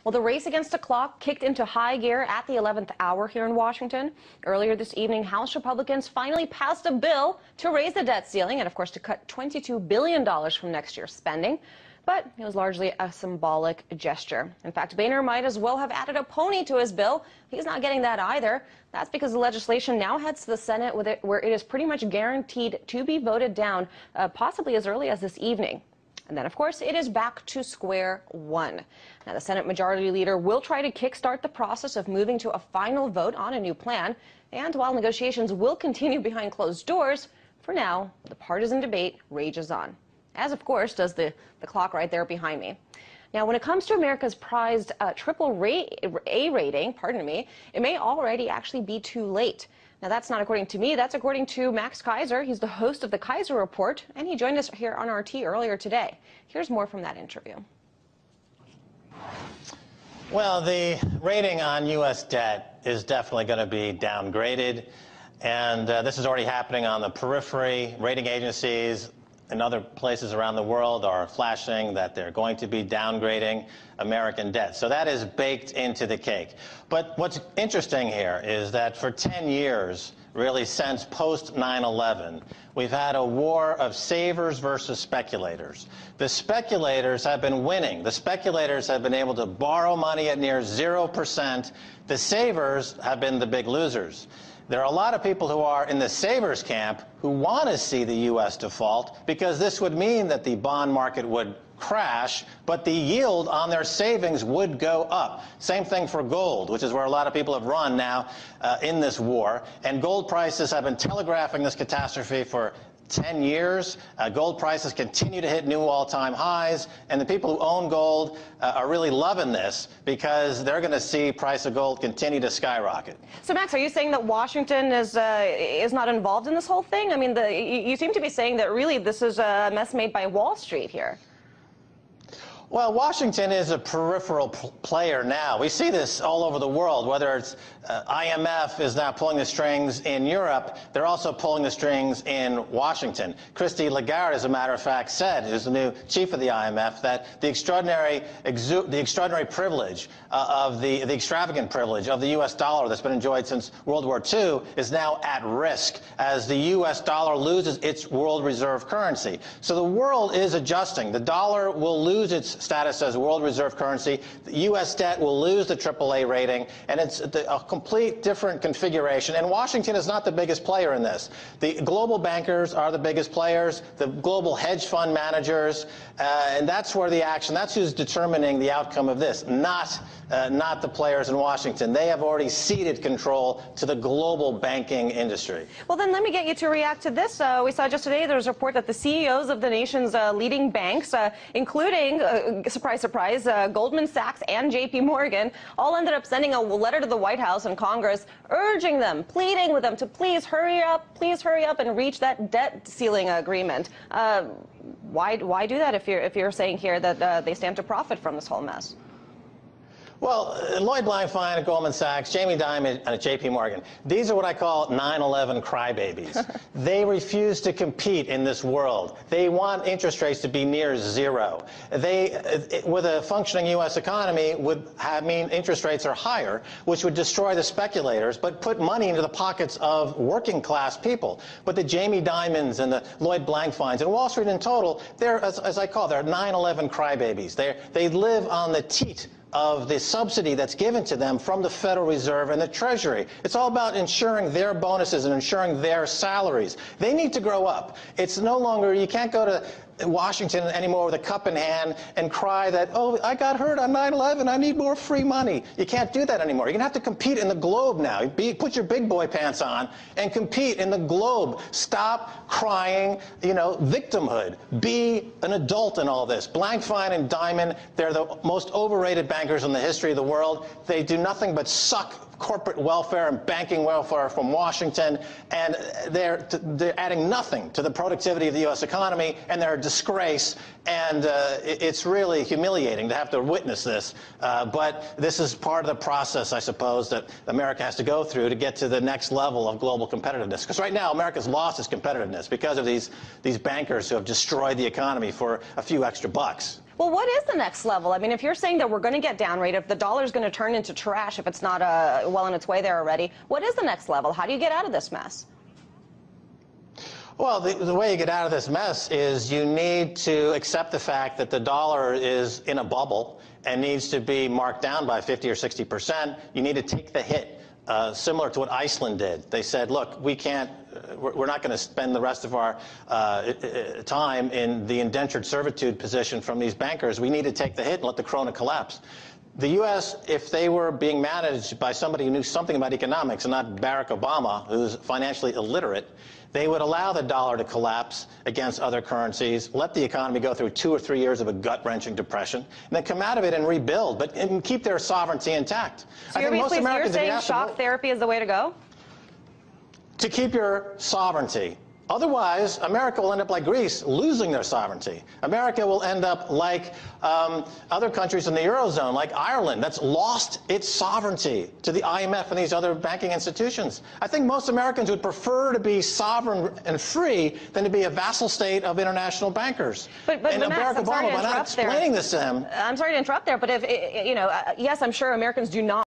Well, the race against the clock kicked into high gear at the 11th hour here in Washington. Earlier this evening, House Republicans finally passed a bill to raise the debt ceiling and, of course, to cut $22 billion from next year's spending. But it was largely a symbolic gesture. In fact, Boehner might as well have added a pony to his bill. He's not getting that either. That's because the legislation now heads to the Senate where it is pretty much guaranteed to be voted down, possibly as early as this evening. And then, of course, it is back to square one. Now, the Senate Majority Leader will try to kickstart the process of moving to a final vote on a new plan. And while negotiations will continue behind closed doors, for now, the partisan debate rages on. As, of course, does the clock right there behind me. Now, when it comes to America's prized AAA rating, it may already actually be too late. Now, that's not according to me. That's according to Max Keiser. He's the host of the Keiser Report, and he joined us here on RT earlier today. Here's more from that interview. Well, the rating on U.S. debt is definitely going to be downgraded, and this is already happening on the periphery. Rating agencies in other places around the world are flashing that they're going to be downgrading American debt. So that is baked into the cake. But what's interesting here is that for 10 years, really since post 9/11, we've had a war of savers versus speculators. The speculators have been winning. The speculators have been able to borrow money at near 0%. The savers have been the big losers. There are a lot of people who are in the savers camp who want to see the U.S. default because this would mean that the bond market would crash, but the yield on their savings would go up. Same thing for gold, which is where a lot of people have run now in this war. And gold prices have been telegraphing this catastrophe for 10 years. Gold prices continue to hit new all-time highs, and the people who own gold are really loving this because they're going to see price of gold continue to skyrocket. So, Max, are you saying that Washington is not involved in this whole thing? I mean, you seem to be saying that really this is a mess made by Wall Street here. Well, Washington is a peripheral player now. We see this all over the world, whether it's IMF is now pulling the strings in Europe. They're also pulling the strings in Washington. Christine Lagarde, as a matter of fact, said, who's the new chief of the IMF, that the extraordinary privilege the extravagant privilege of the U.S. dollar that's been enjoyed since World War II is now at risk as the U.S. dollar loses its world reserve currency. So the world is adjusting. The dollar will lose its status as world reserve currency. The U.S. debt will lose the AAA rating, and it's a complete different configuration. And Washington is not the biggest player in this. The global bankers are the biggest players, the global hedge fund managers, and that's where the action, that's who's determining the outcome of this, not the players in Washington. They have already ceded control to the global banking industry. Well, then let me get you to react to this. We saw just today there was a report that the CEOs of the nation's leading banks, including, surprise, surprise, Goldman Sachs and JP Morgan, all ended up sending a letter to the White House and Congress urging them, pleading with them to please hurry up and reach that debt ceiling agreement. Why do that if you're saying here that they stand to profit from this whole mess? Well, Lloyd Blankfein at Goldman Sachs, Jamie Dimon at JP Morgan, these are what I call 9/11 crybabies. They refuse to compete in this world. They want interest rates to be near zero. With a functioning U.S. economy, would mean interest rates are higher, which would destroy the speculators, but put money into the pockets of working class people. But the Jamie Dimons and the Lloyd Blankfeins and Wall Street in total, they're, as I call, they're 9/11 crybabies. They live on the teat of the subsidy that's given to them from the Federal Reserve and the Treasury. It's all about ensuring their bonuses and ensuring their salaries. They need to grow up. It's no longer, you can't go to Washington anymore with a cup in hand and cry that, oh, I got hurt on 9/11, I need more free money. You can't do that anymore. You're going to have to compete in the globe now. Put your big boy pants on and compete in the globe. Stop crying, victimhood. Be an adult in all this. Blankfein and Dimon, they're the most overrated bankers in the history of the world. They do nothing but suck corporate welfare and banking welfare from Washington, and they're adding nothing to the productivity of the U.S. economy, and they're a disgrace, and it's really humiliating to have to witness this, but this is part of the process, I suppose, that America has to go through to get to the next level of global competitiveness, because right now America's lost its competitiveness because of these bankers who have destroyed the economy for a few extra bucks. Well, what is the next level? I mean, if you're saying that we're going to get down rate, if the dollar is going to turn into trash, if it's not well on its way there already, what is the next level? How do you get out of this mess? Well, the way you get out of this mess is you need to accept the fact that the dollar is in a bubble and needs to be marked down by 50 or 60%. You need to take the hit, similar to what Iceland did. They said, look, we can't, we're not going to spend the rest of our time in the indentured servitude position from these bankers. We need to take the hit and let the krona collapse. The U.S., if they were being managed by somebody who knew something about economics and not Barack Obama, who's financially illiterate, they would allow the dollar to collapse against other currencies, let the economy go through 2 or 3 years of a gut-wrenching depression, and then come out of it and rebuild, and keep their sovereignty intact. So you're saying shock therapy is the way to go? To keep your sovereignty. Otherwise, America will end up like Greece, losing their sovereignty. America will end up like other countries in the Eurozone, like Ireland, that's lost its sovereignty to the IMF and these other banking institutions. I think most Americans would prefer to be sovereign and free than to be a vassal state of international bankers. But Barack Obama, by not explaining this to him. I'm sorry to interrupt there, but if, yes, I'm sure Americans do not